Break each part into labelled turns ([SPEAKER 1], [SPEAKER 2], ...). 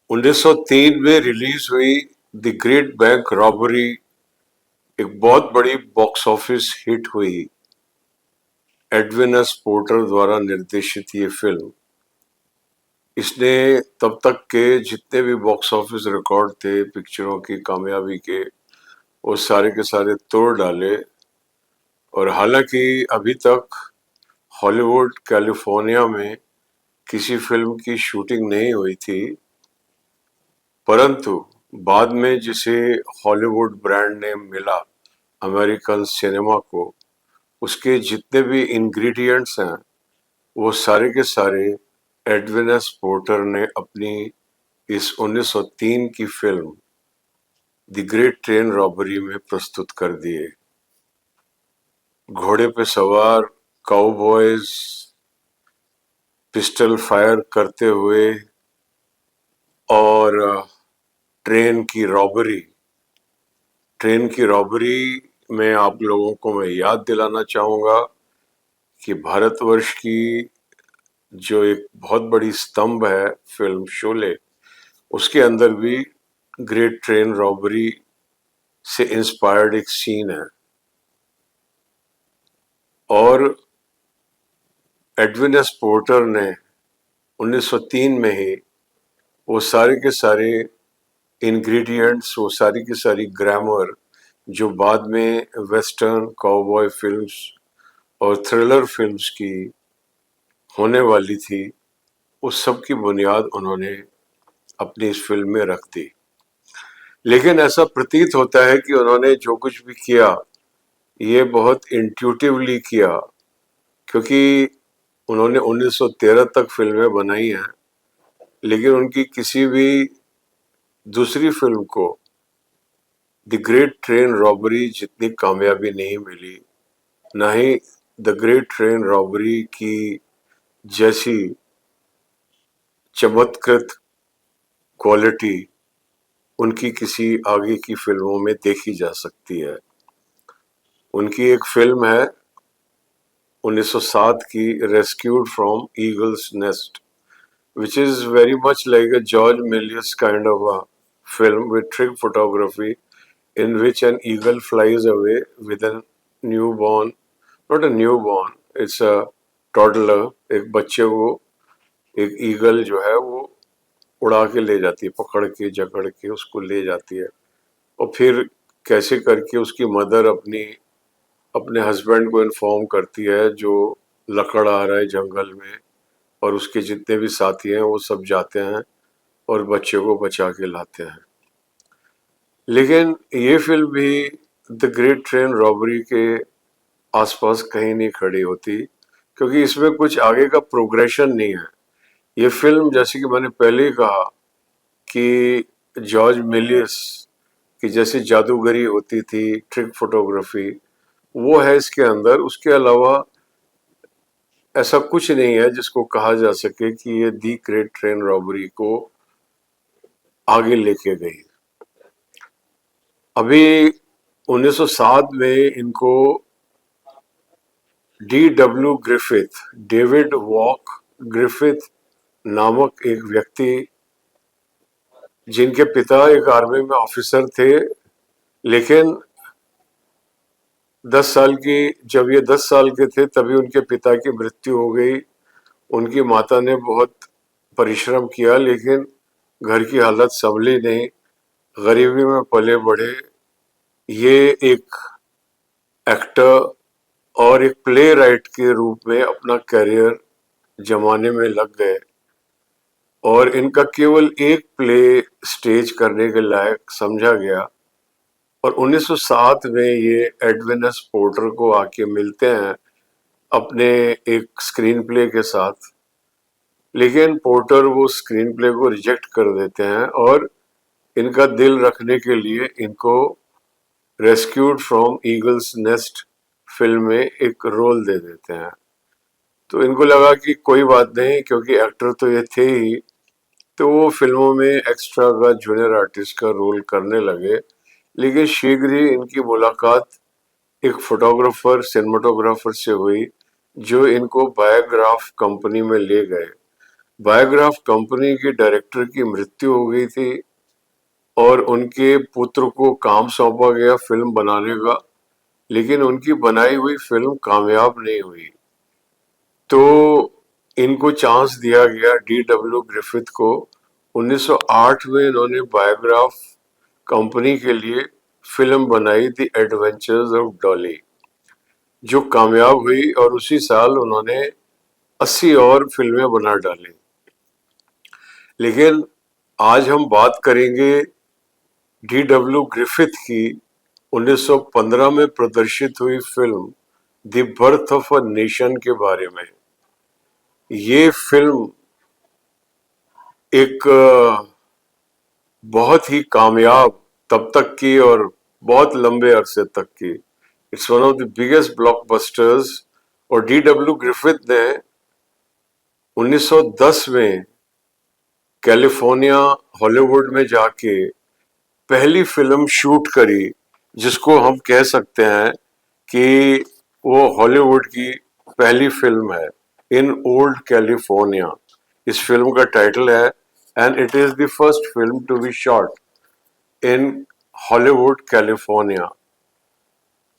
[SPEAKER 1] 1903 में रिलीज हुई the great bank robbery एक बहुत बड़ी बॉक्स ऑफिस हिट हुई। एडविन एस पोर्टर द्वारा निर्देशित ये फिल्म, इसने तब तक के जितने भी बॉक्स ऑफिस रिकॉर्ड थे पिक्चरों की कामयाबी के, वो सारे के सारे तोड़ डाले। और हालांकि अभी तक हॉलीवुड कैलिफोर्निया में किसी फिल्म की शूटिंग नहीं हुई थी, परंतु बाद में जिसे हॉलीवुड ब्रांड नेम मिला अमेरिकन सिनेमा को, उसके जितने भी इंग्रेडिएंट्स हैं वो सारे के सारे एडविन एस पोर्टर ने अपनी इस 1903 की film the great train robbery में प्रस्तुत कर दिए। घोड़े पे सवार काउबॉयज पिस्टल फायर करते हुए और ट्रेन की रॉबरी में आप लोगों को मैं याद दिलाना चाहूंगा कि भारतवर्ष की जो एक बहुत बड़ी स्तंभ है फिल्म शोले, उसके अंदर भी ग्रेट ट्रेन रॉबरी से इंस्पायर्ड एक सीन है। और एडविन एस पोर्टर ने 1903 में ही वो सारे के सारे इंग्रेडिएंट्स, वो सारी की सारी ग्रामर जो बाद में वेस्टर्न काउबॉय फिल्म्स और थ्रिलर फिल्म्स की होने वाली थी, उस सब की बुनियाद उन्होंने अपनी इस फिल्म में रख दी। लेकिन ऐसा प्रतीत होता है कि उन्होंने जो कुछ भी किया ये बहुत इंट्यूटिवली किया, क्योंकि उन्होंने 1913 तक फिल्में बनाई हैं, लेकिन उनकी किसी भी दूसरी फिल्म को द ग्रेट ट्रेन रॉबरी जितनी कामयाबी नहीं मिली, ना ही द ग्रेट ट्रेन रॉबरी की जैसी चमत्कृत क्वालिटी उनकी किसी आगे की फिल्मों में देखी जा सकती है। उनकी एक फिल्म है 1907 की, rescued from eagles nest, which is very much like a George Méliès kind of a film with trick photography in which an eagle flies away with a newborn, not a newborn, it's a toddler, एक बच्चे को एक eagle जो है वो उड़ा के ले जाती है, पकड़ के जकड़ के उसको ले जाती है। और फिर कैसे करके उसकी मदर अपने हस्बैंड को इन्फॉर्म करती है जो लकड़ आ रहा है जंगल में, और उसके जितने भी साथी हैं वो सब जाते हैं और बच्चे को बचा के लाते हैं। लेकिन ये फिल्म भी द ग्रेट ट्रेन रॉबरी के आसपास कहीं नहीं खड़ी होती, क्योंकि इसमें कुछ आगे का प्रोग्रेशन नहीं है। ये फिल्म, जैसे कि मैंने पहले ही कहा कि जॉर्ज मिलियस की जैसे जादूगरी होती थी, ट्रिक फोटोग्राफी, वो है इसके अंदर। उसके अलावा ऐसा कुछ नहीं है जिसको कहा जा सके कि ये दी ग्रेट ट्रेन रॉबरी को आगे लेके गई। अभी 1907 में इनको डेविड वॉक ग्रिफिथ नामक एक व्यक्ति, जिनके पिता एक आर्मी में ऑफिसर थे, लेकिन जब ये 10 साल के थे तभी उनके पिता की मृत्यु हो गई। उनकी माता ने बहुत परिश्रम किया, लेकिन घर की हालत संभली नहीं, गरीबी में पले बढ़े। ये एक एक्टर और एक प्ले राइट के रूप में अपना करियर जमाने में लग गए, और इनका केवल एक प्ले स्टेज करने के लायक समझा गया। और 1907 में ये एडविन एस पोर्टर को आके मिलते हैं अपने एक स्क्रीन प्ले के साथ, लेकिन पोर्टर वो स्क्रीन प्ले को रिजेक्ट कर देते हैं और इनका दिल रखने के लिए इनको rescued from eagles nest film में एक रोल दे देते हैं। तो इनको लगा कि कोई बात नहीं, क्योंकि एक्टर तो ये थे ही, तो वो फिल्मों में एक्स्ट्रा का जूनियर आर्टिस्ट का रोल करने लगे। लेकिन शीघ्र ही इनकी मुलाकात एक फोटोग्राफर सिनेमाटोग्राफर से हुई, जो इनको बायोग्राफ कंपनी में ले गए। बायोग्राफ कंपनी के डायरेक्टर की मृत्यु हो गई थी और उनके पुत्र को काम सौंपा गया फिल्म बनाने का, लेकिन उनकी बनाई हुई फिल्म कामयाब नहीं हुई। तो इनको चांस दिया गया डी डब्ल्यू ग्रिफिथ को। 1908 में इन्होंने बायोग्राफ कंपनी के लिए फिल्म बनाई द एडवेंचर्स ऑफ डॉली, जो कामयाब हुई और उसी साल उन्होंने 80 और फिल्में बना डाली। लेकिन आज हम बात करेंगे डी डब्ल्यू ग्रिफिथ की 1915 में प्रदर्शित हुई film the birth of a nation के बारे में। ये फिल्म एक बहुत ही कामयाब तब तक की और बहुत लंबे अरसे तक की, it's one of the biggest blockbusters. और डी डब्ल्यू ग्रिफिथ ने 1910 में कैलिफोर्निया हॉलीवुड में जाके पहली फिल्म शूट करी, जिसको हम कह सकते हैं कि वो हॉलीवुड की पहली फिल्म है, इन ओल्ड कैलिफोर्निया। इस फिल्म का टाइटल है, and it is the first film to be shot in Hollywood California.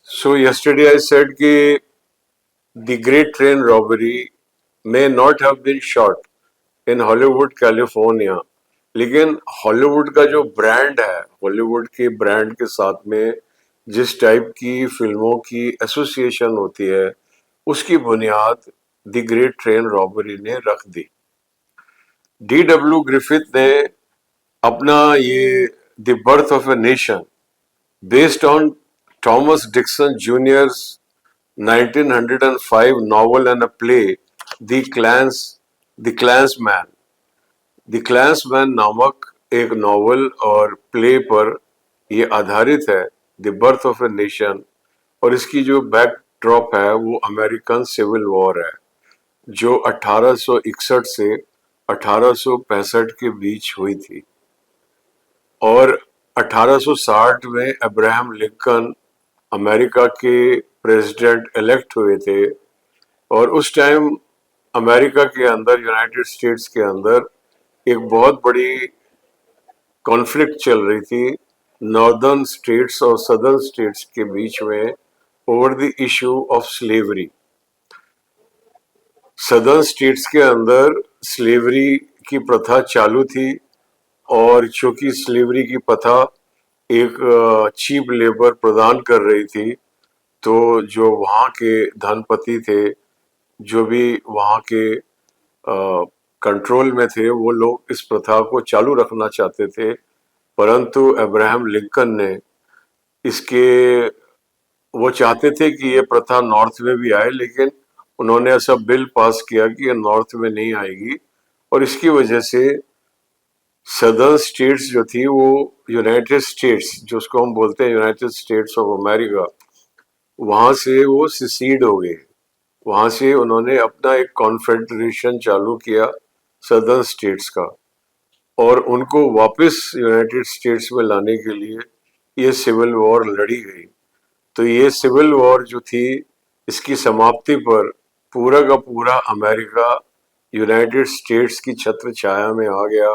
[SPEAKER 1] So yesterday I said कि the great train robbery may not have been shot in Hollywood California, लेकिन Hollywood का जो brand है, Hollywood के brand के साथ में जिस टाइप की फिल्मों की एसोसिएशन होती है, उसकी बुनियाद द ग्रेट ट्रेन रॉबरी ने रख दी। डी डब्ल्यू ग्रिफिथ ने अपना ये the birth of a nation based on Thomas Dixon junior's 1905 novel and a play, The Clans, The Clansman। The Clansman नामक एक नॉवल और प्ले पर यह आधारित है, the birth of a nation. और इसकी जो बैकड्रॉप है वो अमेरिकन सिविल वॉर है, जो 1861 से 1865 के बीच हुई थी। और 1860 में अब्राहम लिंकन अमेरिका के प्रेसिडेंट इलेक्ट हुए थे। और उस टाइम अमेरिका के अंदर, यूनाइटेड स्टेट्स के अंदर एक बहुत बड़ी कॉन्फ्लिक्ट चल रही थी नॉर्दर्न स्टेट्स और सदर्न स्टेट्स के बीच में over the issue of slavery. Southern states के अंदर स्लेवरी की प्रथा चालू थी, और चूंकि स्लेवरी की प्रथा एक चीप लेबर प्रदान कर रही थी, तो जो वहाँ के धनपति थे, जो भी वहाँ के कंट्रोल में थे, वो लोग इस प्रथा को चालू रखना चाहते थे। परंतु अब्राहम लिंकन ने इसके वो चाहते थे कि ये प्रथा नॉर्थ में भी आए, लेकिन उन्होंने ऐसा बिल पास किया कि ये नॉर्थ में नहीं आएगी। और इसकी वजह से सदर्न स्टेट्स जो थी वो यूनाइटेड स्टेट्स, जो उसको हम बोलते हैं यूनाइटेड स्टेट्स ऑफ अमेरिका, वहां से वो सिसीड हो गए। वहां से उन्होंने अपना एक कॉन्फेडरेशन चालू किया सदर्न स्टेट्स का, और उनको वापस यूनाइटेड स्टेट्स में लाने के लिए ये सिविल वॉर लड़ी गई। तो ये सिविल वॉर जो थी, इसकी समाप्ति पर पूरा का पूरा अमेरिका यूनाइटेड स्टेट्स की छत्र छाया में आ गया,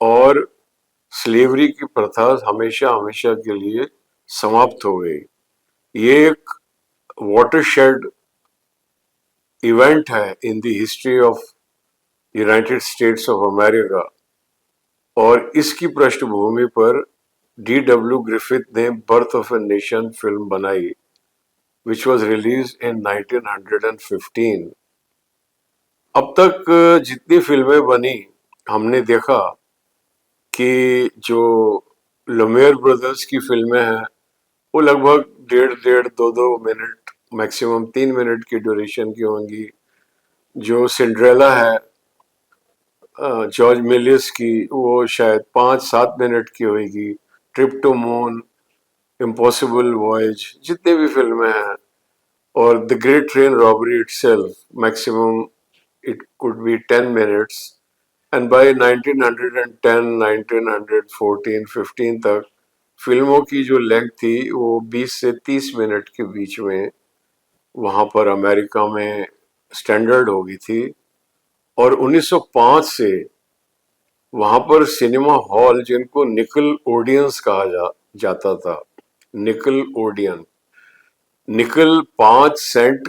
[SPEAKER 1] और स्लेवरी की प्रथा हमेशा हमेशा के लिए समाप्त हो गई। ये एक वाटरशेड इवेंट है in the history of United States of America. और इसकी पृष्ठभूमि पर डी डब्ल्यू ग्रिफिथ ने birth of a nation film बनाई, विच वॉज रिलीज इन 1915। अब तक जितनी फिल्में बनी, हमने देखा कि जो लुमियर ब्रदर्स की फिल्में हैं वो लगभग 1.5 2 मिनट, मैक्सिमम 3 मिनट की ड्यूरेशन की होंगी। जो सिंड्रेला है जॉर्ज मिलियस की, वो शायद 5-7 मिनट की होगी। Trip to moon, impossible voyage, जितने भी फिल्में हैं, और the great train robbery itself, maximum it could be 10 minutes. And by 1910, 1914, 15 तक फिल्मों की जो लेंथ थी वो 20 से 30 मिनट के बीच में वहाँ पर अमेरिका में स्टैंडर्ड हो गई थी। और 1905 से वहां पर सिनेमा हॉल, जिनको निकल ओडियंस कहा जाता था, निकल ओडियन, निकल 5 सेंट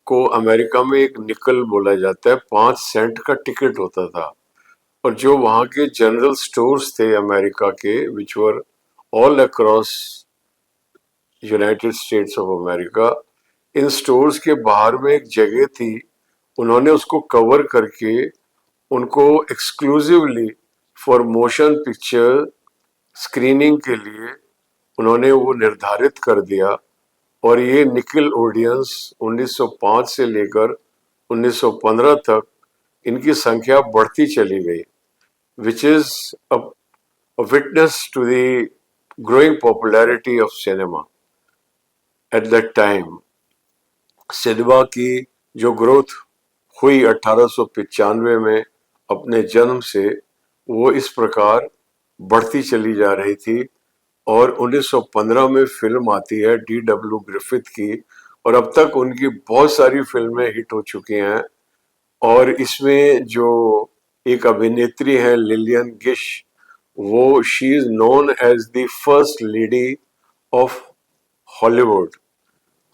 [SPEAKER 1] को अमेरिका में एक निकल बोला जाता है, 5 सेंट का टिकट होता था। और जो वहाँ के जनरल स्टोर्स थे अमेरिका के, which were all across United States of America, इन स्टोर्स के बाहर में एक जगह थी, उन्होंने उसको कवर करके उनको exclusively for motion picture screening के लिए उन्होंने वो निर्धारित कर दिया। और ये निकल ऑडियंस 1905 से लेकर 1915 तक इनकी संख्या बढ़ती चली गई, which is a witness to the growing popularity of cinema at that time. Cinema की जो ग्रोथ हुई 1895 में अपने जन्म से, वो इस प्रकार बढ़ती चली जा रही थी। और 1915 में फिल्म आती है D.W. ग्रिफिथ की, और अब तक उनकी बहुत सारी फिल्में हिट हो चुकी हैं। और इसमें जो एक अभिनेत्री है लिलियन गिश, वो she is known as the first lady of Hollywood,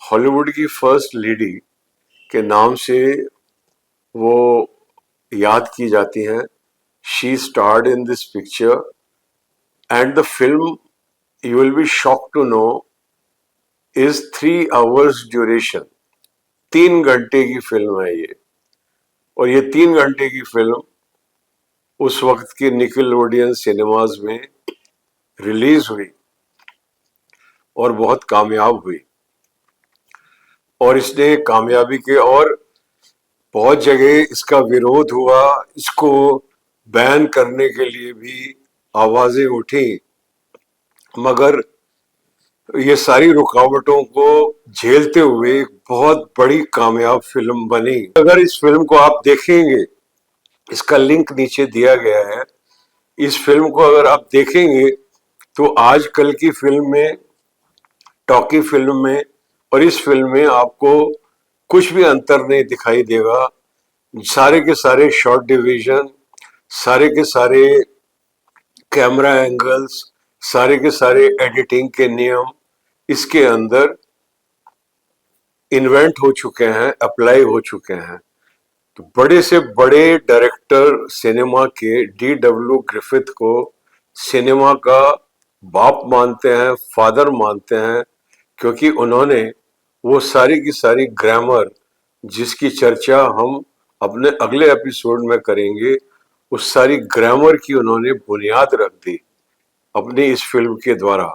[SPEAKER 1] Hollywood की फर्स्ट लेडी के नाम से वो याद की जाती हैं। She starred in this picture and the film, you will be shocked to know, is 3 hours duration. 3 घंटे की फिल्म है ये। और ये 3 घंटे की फिल्म उस वक्त की निकलोडियन सिनेमाज में रिलीज हुई और बहुत कामयाब हुई। और इसने कामयाबी के, और बहुत जगह इसका विरोध हुआ, इसको बैन करने के लिए भी आवाजें उठी, मगर ये सारी रुकावटों को झेलते हुए एक बहुत बड़ी कामयाब फिल्म बनी। अगर इस फिल्म को आप देखेंगे, इसका लिंक नीचे दिया गया है, इस फिल्म को अगर आप देखेंगे तो आजकल की फिल्म में, टॉकी फिल्म में और इस फिल्म में आपको कुछ भी अंतर नहीं दिखाई देगा। सारे के सारे शॉर्ट डिवीजन, सारे के सारे कैमरा एंगल्स, सारे के सारे एडिटिंग के नियम इसके अंदर इन्वेंट हो चुके हैं, अप्लाई हो चुके हैं। तो बड़े से बड़े डायरेक्टर सिनेमा के D.W. ग्रिफिथ को सिनेमा का बाप मानते हैं, फादर मानते हैं, क्योंकि उन्होंने वो सारी की सारी ग्रामर, जिसकी चर्चा हम अपने अगले एपिसोड में करेंगे, उस सारी ग्रामर की उन्होंने बुनियाद रख दी अपनी इस फिल्म के द्वारा।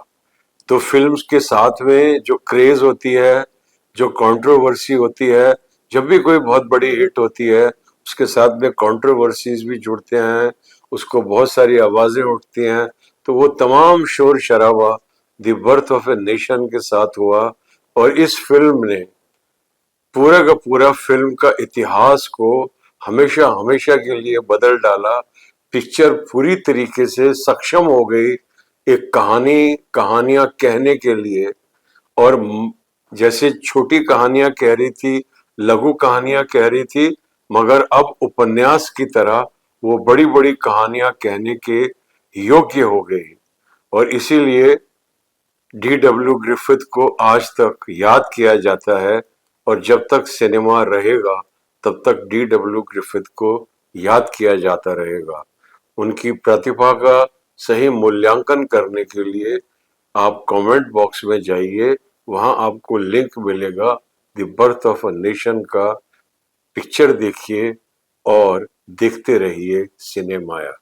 [SPEAKER 1] तो फिल्म्स के साथ में जो क्रेज होती है, जो कंट्रोवर्सी होती है, जब भी कोई बहुत बड़ी हिट होती है उसके साथ में कंट्रोवर्सीज भी जुड़ते हैं, उसको बहुत सारी आवाजें उठती हैं। तो वो तमाम शोर शराबा the birth of a nation के साथ हुआ, और इस फिल्म ने पूरा का पूरा फिल्म का इतिहास को हमेशा हमेशा के लिए बदल डाला। पिक्चर पूरी तरीके से सक्षम हो गई एक कहानियां कहने के लिए। और जैसे छोटी कहानियां कह रही थी, लघु कहानियां कह रही थी, मगर अब उपन्यास की तरह वो बड़ी बड़ी कहानियां कहने के योग्य हो गई। और इसीलिए D.W. ग्रिफिथ को आज तक याद किया जाता है, और जब तक सिनेमा रहेगा तब तक D.W. ग्रिफिथ को याद किया जाता रहेगा। उनकी प्रतिभा का सही मूल्यांकन करने के लिए आप कमेंट बॉक्स में जाइए, वहां आपको लिंक मिलेगा the birth of a nation का। पिक्चर देखिए और देखते रहिए सिनेमाया।